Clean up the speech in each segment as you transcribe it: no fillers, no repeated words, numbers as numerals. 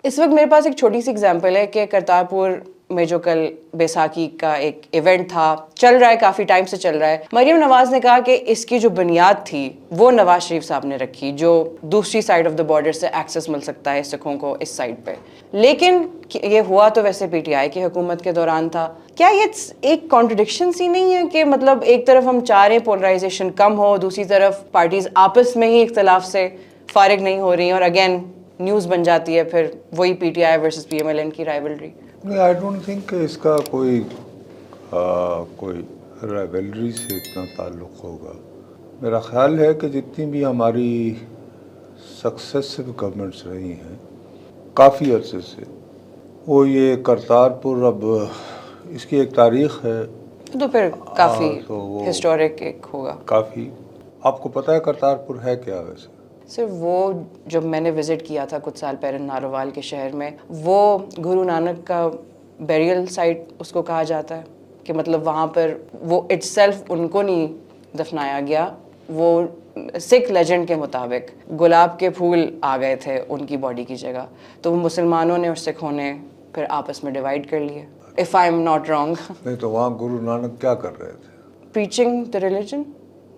इस वक्त मेरे पास एक छोटी सी एग्जांपल है कि करतारपुर में जो कल बैसाखी का एक इवेंट था, चल रहा है, काफ़ी टाइम से चल रहा है। मरीम नवाज ने कहा कि इसकी जो बुनियाद थी वो नवाज शरीफ साहब ने रखी, जो दूसरी साइड ऑफ द बॉर्डर से एक्सेस मिल सकता है सिखों को इस साइड पे। लेकिन ये हुआ तो वैसे पीटीआई की हुकूमत के दौरान था। क्या ये एक कॉन्ट्रडिक्शन सी नहीं है कि मतलब एक तरफ हम चाह रहे हैं पोलराइजेशन कम हो, दूसरी तरफ पार्टीज आपस में ही इख्तलाफ से फारिग नहीं हो रही और अगेन न्यूज़ बन जाती है फिर वही पीटीआई वर्सेस पीएमएलएन की राइवलरी। नहीं, आई डोंट थिंक इसका कोई राइवलरी से इतना ताल्लुक़ होगा। मेरा ख़्याल है कि जितनी भी हमारी सक्सेसिव गवर्नमेंट्स रही हैं काफ़ी अरसे से, वो ये करतारपुर, अब इसकी एक तारीख़ है तो फिर काफ़ी तो वो हिस्टोरिक एक होगा। काफ़ी। आपको पता है करतारपुर है क्या वैसे? सिर्फ वो जब मैंने विज़िट किया था कुछ साल पहले नारोवाल के शहर में, वो गुरु नानक का बेरियल साइट उसको कहा जाता है कि मतलब वहाँ पर वो इटसेल्फ उनको नहीं दफनाया गया, वो सिख लेजेंड के मुताबिक गुलाब के फूल आ गए थे उनकी बॉडी की जगह, तो मुसलमानों ने और सिखों ने फिर आपस में डिवाइड कर लिए, if I am not wrong. नहीं तो वहाँ गुरु नानक क्या कर रहे थे? प्रीचिंग द रिलीजन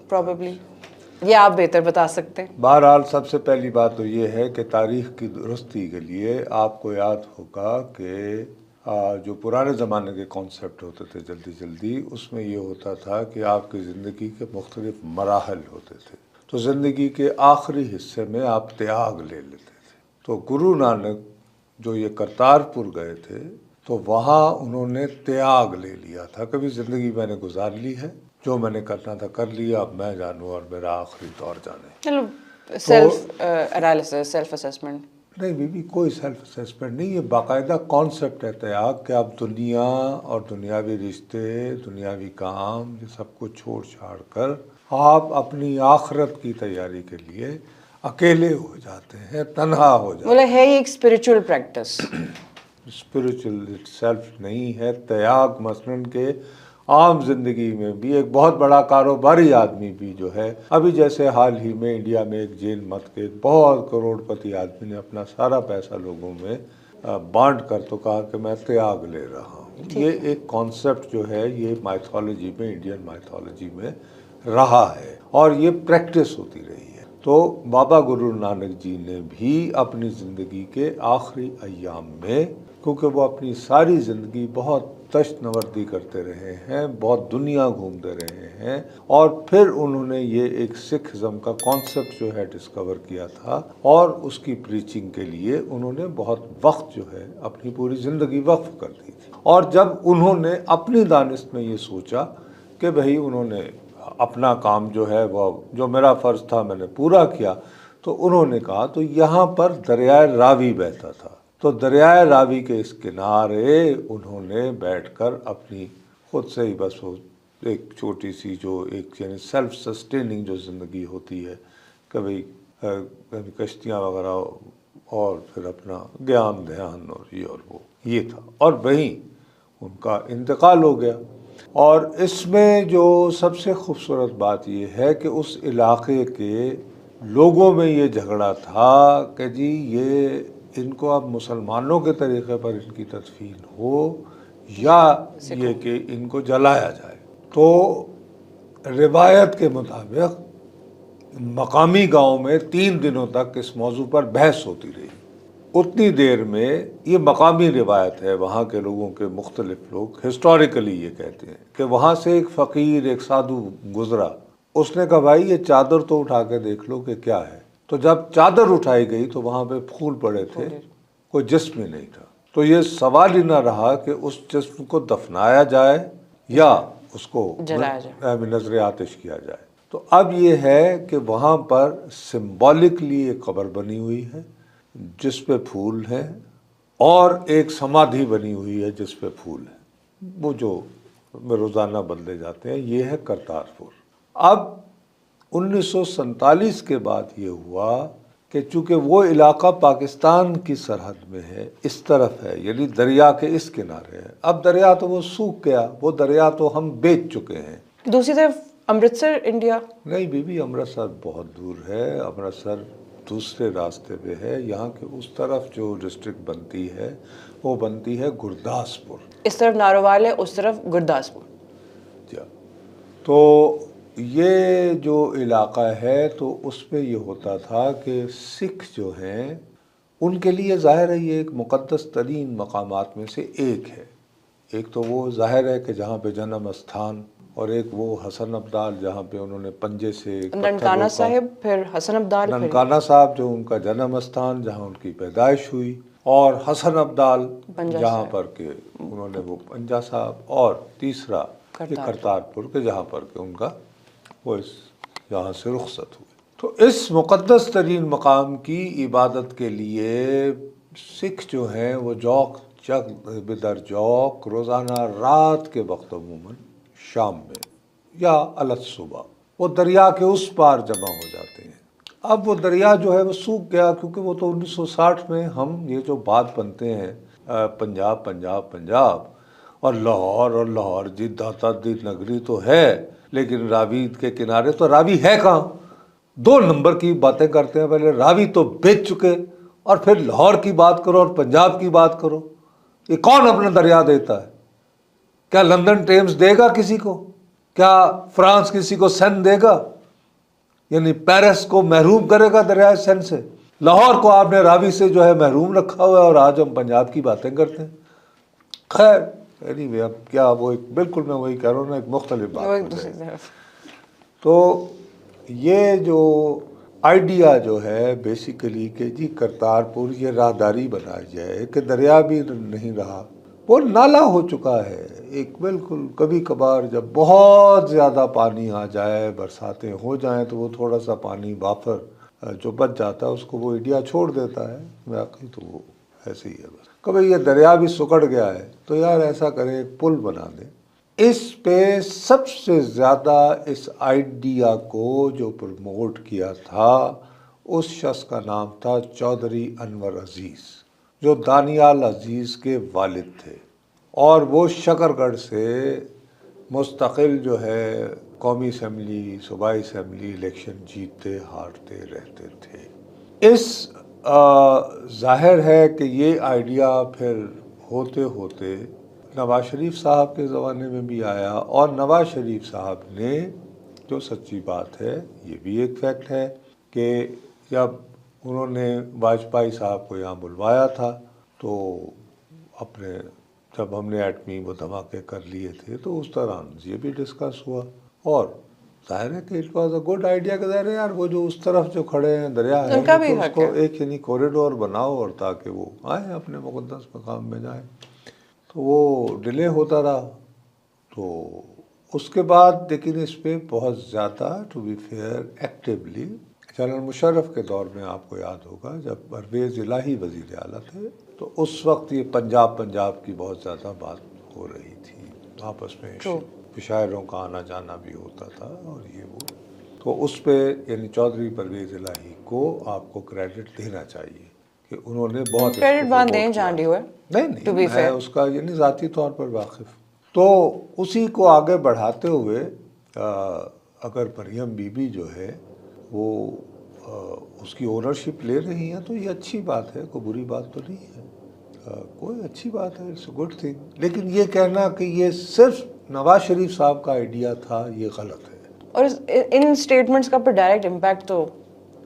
प्रॉबेबली, ये आप बेहतर बता सकते हैं। बहरहाल सबसे पहली बात तो ये है कि तारीख़ की दुरुस्ती के लिए आपको याद होगा कि जो पुराने ज़माने के कॉन्सेप्ट होते थे जल्दी जल्दी, उसमें ये होता था कि आपकी ज़िंदगी के मुख्तलिफ मराहल होते थे, तो ज़िंदगी के आखिरी हिस्से में आप त्याग ले लेते थे। तो गुरु नानक जो ये करतारपुर गए थे तो वहाँ उन्होंने त्याग ले लिया था, कभी ज़िंदगी मैंने गुजार ली है, जो मैंने करना था कर लिया, अब मैं जानूँ और मेरा आखिरी दौर जाने। चलो सेल्फ एनालिसिस, सेल्फ असेसमेंट। नहीं बीबी, कोई सेल्फ असेसमेंट नहीं, ये बाकायदा कॉन्सेप्ट है त्याग कि आप दुनिया और दुनियावी रिश्ते, दुनियावी काम, ये सब कुछ छोड़ छाड़ कर आप अपनी आखिरत की तैयारी के लिए अकेले हो जाते हैं, तन्हा हो जाते हैं। बोला है ये एक स्पिरिचुअल प्रैक्टिस। स्पिरिचुअल इटसेल्फ नहीं है त्याग। मसलन के आम जिंदगी में भी एक बहुत बड़ा कारोबारी आदमी भी जो है, अभी जैसे हाल ही में इंडिया में एक जैन मत के एक बहुत करोड़पति आदमी ने अपना सारा पैसा लोगों में बांट कर तो कहा कि मैं त्याग ले रहा हूँ। ये एक कॉन्सेप्ट जो है ये माइथोलॉजी में, इंडियन माइथोलॉजी में रहा है और ये प्रैक्टिस होती रही है। तो बाबा गुरु नानक जी ने भी अपनी ज़िंदगी के आखिरी अय्याम में, क्योंकि वो अपनी सारी ज़िंदगी बहुत तशनवर्दी करते रहे हैं, बहुत दुनिया घूमते रहे हैं, और फिर उन्होंने ये एक सिखिज़म का कॉन्सेप्ट जो है डिस्कवर किया था और उसकी प्रीचिंग के लिए उन्होंने बहुत वक्त जो है अपनी पूरी ज़िंदगी वक्फ कर दी थी। और जब उन्होंने अपनी दानिश में ये सोचा कि भाई उन्होंने अपना काम जो है वो जो मेरा फ़र्ज़ था मैंने पूरा किया, तो उन्होंने कहा तो यहाँ पर दरियाए रावी बहता था, तो दरियाए रावी के इस किनारे उन्होंने बैठकर अपनी खुद से ही बस वो एक छोटी सी जो एक यानी सेल्फ सस्टेनिंग जो ज़िंदगी होती है, कभी कश्तियाँ वगैरह और फिर अपना ज्ञान ध्यान और ये और वो, ये था, और वहीं उनका इंतकाल हो गया। और इसमें जो सबसे खूबसूरत बात ये है कि उस इलाके के लोगों में ये झगड़ा था कि जी ये इनको अब मुसलमानों के तरीक़े पर इनकी तदफीन हो या ये कि इनको जलाया जाए। तो रिवायत के मुताबिक मकामी गांव में 3 दिनों तक इस मौजू पर बहस होती रही। उतनी देर में, ये मकामी रिवायत है, वहाँ के लोगों के मुख्तलिफ लोग हिस्टोरिकली ये कहते हैं कि वहाँ से एक फ़कीर, एक साधु गुज़रा, उसने कहा भाई ये चादर तो उठा के देख लो कि क्या है। तो जब चादर उठाई गई तो वहाँ पे फूल पड़े थे, कोई जिस्म नहीं था। तो ये सवाल ही ना रहा कि उस जिस्म को दफनाया जाए या उसको नजर आतिश किया जाए। तो अब ये है कि वहाँ पर सिम्बॉलिकली एक कब्र बनी हुई है जिस पे फूल है और एक समाधि बनी हुई है जिस पे फूल है, वो जो रोज़ाना बदले जाते हैं। ये है करतारपुर। अब 1947 के बाद ये हुआ कि चूँकि वो इलाका पाकिस्तान की सरहद में है, इस तरफ है, यानी दरिया के इस किनारे है। अब दरिया तो वो सूख गया, वो दरिया तो हम बेच चुके हैं। दूसरी तरफ अमृतसर इंडिया। नहीं बीबी, अमृतसर बहुत दूर है। अमृतसर दूसरे रास्ते पे है। यहाँ के उस तरफ जो डिस्ट्रिक्ट बनती है वो बनती है गुरदासपुर। इस तरफ नारोवाल है, उस तरफ गुरदासपुर। जी। तो ये जो इलाका है तो उसमें ये होता था कि सिख जो हैं उनके लिए ज़ाहिर है ये एक मुक़द्दस तरीन मकामात में से एक है। एक तो वो ज़ाहिर है कि जहाँ पे जन्म स्थान, और एक वो हसन अब्दाल जहाँ पे उन्होंने पंजे से ननकाना साहिब, फिर हसन अब्दाल, ननकाना साहब जो उनका जन्म स्थान जहाँ उनकी पैदाइश हुई, और हसन अब्दाल जहाँ पर के उन्होंने वो पंजा साहब, और तीसरा ये करतारपुर के जहाँ पर के उनका वो इस यहाँ से रुखसत हुए। तो इस मुक़द्दस तरीन मकाम की इबादत के लिए सिख जो हैं वो जौक जग बिदर जौक रोज़ाना रात के वक्त अमूमन शाम में या अलग सुबह वो दरिया के उस पार जमा हो जाते हैं। अब वो दरिया जो है वो सूख गया, क्योंकि वो तो 1960 में हम ये जो बात बनते हैं पंजाब पंजाब पंजाब और लाहौर जी दाता दी नगरी तो है, लेकिन रावी के किनारे तो रावी है कहाँ। 2 नंबर की बातें करते हैं, पहले रावी तो बेच चुके और फिर लाहौर की बात करो और पंजाब की बात करो। ये कौन अपना दरिया देता है? क्या लंदन टेम्स देगा किसी को? क्या फ्रांस किसी को सेन देगा? यानी पेरिस को महरूम करेगा दरिया सेन से? लाहौर को आपने रावी से जो है महरूम रखा हुआ है और आज हम पंजाब की बातें करते हैं। खैर एनीवे, अब क्या वो एक बिल्कुल मैं वही कह रहा हूँ ना, एक मुख्तलिफ बात है। तो ये जो आइडिया जो है बेसिकली कि जी करतारपुर ये राहदारी बनाई जाए कि दरिया भी नहीं रहा, वो नाला हो चुका है एक। बिल्कुल कभी कभार जब बहुत ज़्यादा पानी आ जाए, बरसातें हो जाएं, तो वो थोड़ा सा पानी बाफर जो बच जाता है उसको वो एरिया छोड़ देता है, बाकी तो वो ऐसे ही है बस। कभी ये दरिया भी सुकड़ गया है तो यार ऐसा करें एक पुल बना दें। इस पे सबसे ज़्यादा इस आइडिया को जो प्रमोट किया था उस शख्स का नाम था चौधरी अनवर अजीज़, जो दानियाल अजीज़ के वालिद थे, और वो शकरगढ़ से मुस्तकिल जो है कौमी असम्बली सूबाई असम्बली इलेक्शन जीतते हारते रहते थे। इस ज़ाहिर है कि ये आइडिया फिर होते होते नवाज शरीफ साहब के ज़माने में भी आया, और नवाज शरीफ साहब ने, जो सच्ची बात है ये भी एक फैक्ट है कि जब उन्होंने वाजपेयी साहब को यहाँ बुलवाया था तो अपने जब हमने एटमी वो धमाके कर लिए थे तो उस दौरान ये भी डिस्कस हुआ, और जाहिर है कि it was a good idea कि ज़ाहिर है यार वो जो उस तरफ जो खड़े हैं दरिया है तो उसको एक यानी कॉरिडोर बनाओ और ताकि वो आए अपने मुक़द्दस मकाम में जाए। तो वो डिले होता रहा। तो उसके बाद लेकिन इस पर बहुत ज़्यादा to be fair actively general Musharraf के दौर में आपको याद होगा जब परवेज़ इलाही वज़ीर आला थे तो उस वक्त ये पंजाब की बहुत ज़्यादा बात हो रही थी, आपस में शायरों का आना जाना भी होता था और ये वो। तो उस पर यानी चौधरी परवेज़ इलाही को आपको क्रेडिट देना चाहिए कि उन्होंने बहुत नहीं मैं उसका यानी ज़ाती तौर पर वाकिफ़। तो उसी को आगे बढ़ाते हुए अगर मरियम बीबी जो है वो उसकी ओनरशिप ले रही हैं तो ये अच्छी बात है, कोई बुरी बात तो नहीं है, कोई अच्छी बात है, इट्स अ गुड थिंग। लेकिन ये कहना कि ये सिर्फ नवाज शरीफ साहब का आइडिया था ये गलत है। और इन स्टेटमेंट्स का पर डायरेक्ट इम्पैक्ट तो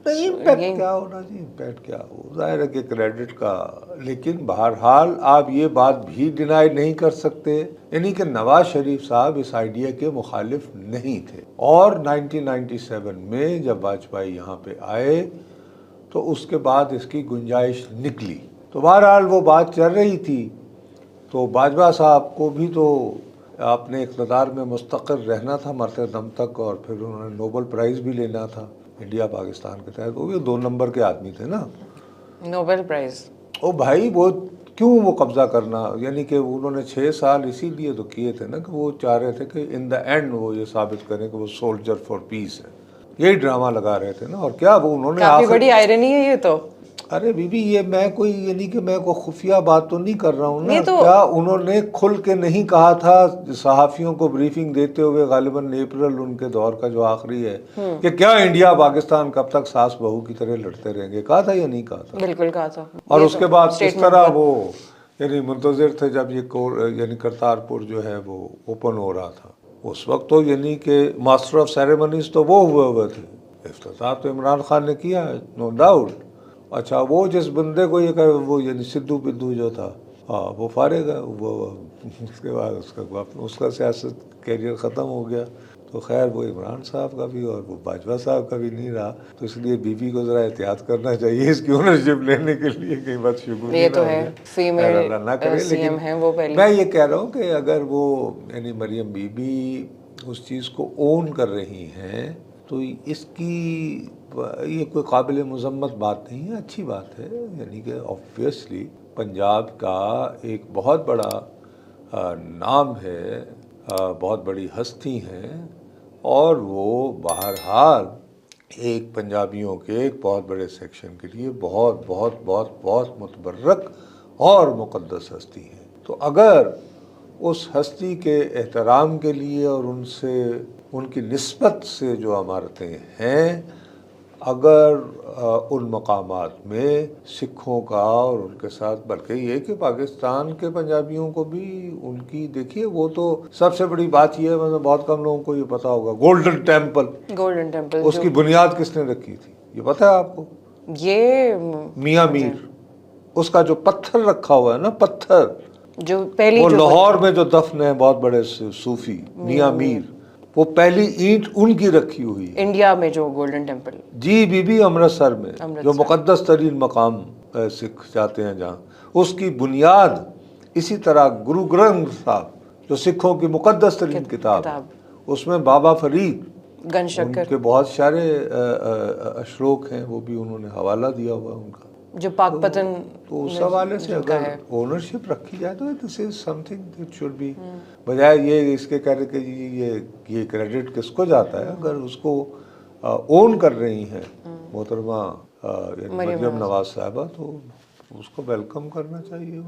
इम्पैक्ट क्या होना चाहिए, इम्पैक्ट क्या हो, जाहिर है कि क्रेडिट का। लेकिन बहरहाल आप ये बात भी डिनाई नहीं कर सकते यानी कि नवाज शरीफ साहब इस आइडिया के मुखालिफ नहीं थे, और 1997 में जब वाजपेयी यहाँ पे आए तो उसके बाद इसकी गुंजाइश निकली। तो बहरहाल वो बात चल रही थी, तो बाजवा साहब को भी तो अपने इक़्तिदार में मुस्तक़िल रहना था मरते दम तक, और फिर उन्होंने नोबल प्राइज़ भी लेना था इंडिया पाकिस्तान के तहत। वो भी 2 नंबर के आदमी थे ना, नोबेल प्राइज़। ओ भाई वो क्यों वो कब्ज़ा करना, यानी कि उन्होंने 6 साल इसीलिए तो किए थे ना कि वो चाह रहे थे कि इन द एंड वो ये साबित करें कि वो सोल्जर फॉर पीस है, यही ड्रामा लगा रहे थे ना। और क्या वो उन्होंने काफ़ी बड़ी आयरनी है ये तो। अरे बीबी, ये मैं कोई ये नहीं कि मैं कोई खुफिया बात तो नहीं कर रहा हूँ ना। ये तो क्या उन्होंने खुल के नहीं कहा था सहाफ़ियों को ब्रीफिंग देते हुए, गालिबन अप्रैल उनके दौर का जो आखिरी है, कि क्या इंडिया पाकिस्तान कब तक सास बहू की तरह लड़ते रहेंगे? कहा था या नहीं कहा था? बिल्कुल कहा था। और ये उसके तो बाद किस statement तरह बहुत- वो यानी मुंतज़िर थे जब ये यानी करतारपुर जो है वो ओपन हो रहा था। उस वक्त तो यानी कि मास्टर ऑफ सेरेमनीज तो वो हुए थे, इफ्तिताह तो इमरान खान ने किया है, नो डाउट। अच्छा, वो जिस बंदे को ये वो यानी सिद्धू पिद्धू जो था, हाँ वो फारिग है, वो उसके बाद उसका सियासत कैरियर ख़त्म हो गया। तो खैर वो इमरान साहब का भी और वो बाजवा साहब का भी नहीं रहा। तो इसलिए बीबी को ज़रा एहतियात करना चाहिए इसकी ओनरशिप लेने के लिए, कहीं बात शुगुनी ये ना तो हो है, जाए। फीमेल अल्लाह ना करे। सीएम लेकिन है वो पहली। मैं ये कह रहा हूँ कि अगर वो यानी मरियम बीबी उस चीज़ को ओन कर रही हैं तो इसकी ये कोई काबिल मज़म्मत बात नहीं है, अच्छी बात है। यानी कि ऑब्वियसली पंजाब का एक बहुत बड़ा नाम है, बहुत बड़ी हस्ती हैं, और वो बहरहाल एक पंजाबियों के एक बहुत बड़े सेक्शन के लिए बहुत बहुत बहुत बहुत मुतबर्रक और मुक़द्दस हस्ती है। तो अगर उस हस्ती के एहतराम के लिए और उनसे उनकी निस्बत से जो अमारतें हैं, अगर उन मकामात में सिखों का और उनके साथ, बल्कि ये कि पाकिस्तान के पंजाबियों को भी उनकी, देखिए वो तो सबसे बड़ी बात ये है, मतलब बहुत कम लोगों को ये पता होगा, गोल्डन टेम्पल उसकी बुनियाद किसने रखी थी, ये पता है आपको? ये मियाँ मीर, उसका जो पत्थर रखा हुआ है ना, पत्थर जो पहली वो जो लाहौर में जो दफन है बहुत बड़े सूफी मियाँ मीर, वो पहली ईंट उनकी रखी हुई है इंडिया में जो गोल्डन टेम्पल। जी बीबी, अमृतसर में जो मुकद्दस तरीन मकाम सिख जाते हैं जहाँ, उसकी बुनियाद इसी तरह गुरु ग्रंथ साहब जो सिखों की मुकद्दस तरीन किताब, उसमें बाबा फरीद गन शक्कर उनके बहुत सारे अशरोक हैं, वो भी उन्होंने हवाला दिया हुआ है उनका। जो पाकपतन तो उस हवाले से अगर ओनरशिप रखी जाए तो this is something that should be, बजाय ये इसके कह रहे कि ये क्रेडिट किसको जाता है, अगर उसको ओन कर रही हैं मोहतरमा मरियम नवाज साहिबा, तो उसको वेलकम करना चाहिए।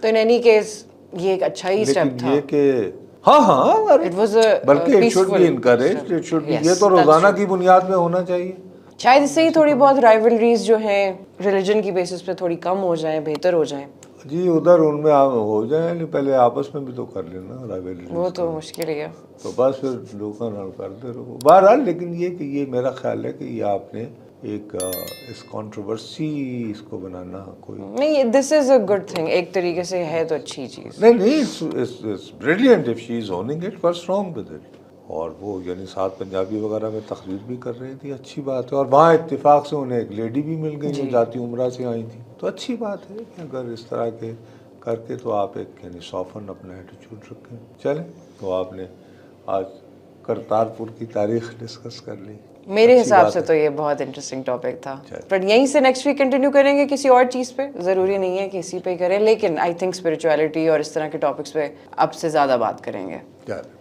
तो इन एनी केस ये एक अच्छा ही स्टेप था। ये कि हाँ, बल्कि it should be encouraged, it should be, ये तो रोजाना की बुनियाद में होना चाहिए। शायद इससे ही थोड़ी बहुत राइवलरीज जो हैं रिलीजन की बेसिस पे थोड़ी कम हो जाए, बेहतर हो जाए। जी, उधर उनमें हो जाए, नहीं पहले आपस में भी तो कर लेना राइवलरी, वो तो मुश्किल ही है। तो बस फिर लोगों नाल करते रहो बहरहाल। लेकिन ये कि ये मेरा ख्याल है कि ये आपने एक इस कंट्रोवर्सी इसको बनाना कोई नहीं, this is a good thing, एक तरीके से है तो अच्छी चीज। नहीं, it's brilliant if she is owning it, what's wrong with it. और वो यानी साथ पंजाबी वगैरह में तकरीर भी कर रही थी, अच्छी बात है। और वहाँ इत्तेफाक से उन्हें एक लेडी भी मिल गई जो जाती उम्रा से आई थी, तो अच्छी बात है कि अगर इस तरह के करके तो आप एक यानी सॉफन अपना एटीट्यूड रखें। चलें, तो आपने आज करतारपुर की तारीख डिस्कस कर ली। मेरे हिसाब से तो ये बहुत इंटरेस्टिंग टॉपिक था, पर यहीं से नेक्स्ट वीक कंटिन्यू करेंगे किसी और चीज़ पे, ज़रूरी नहीं है कि इसी पे करें, लेकिन आई थिंक स्पिरिचुअलिटी और इस तरह के टॉपिक्स पे अब से ज़्यादा बात करेंगे।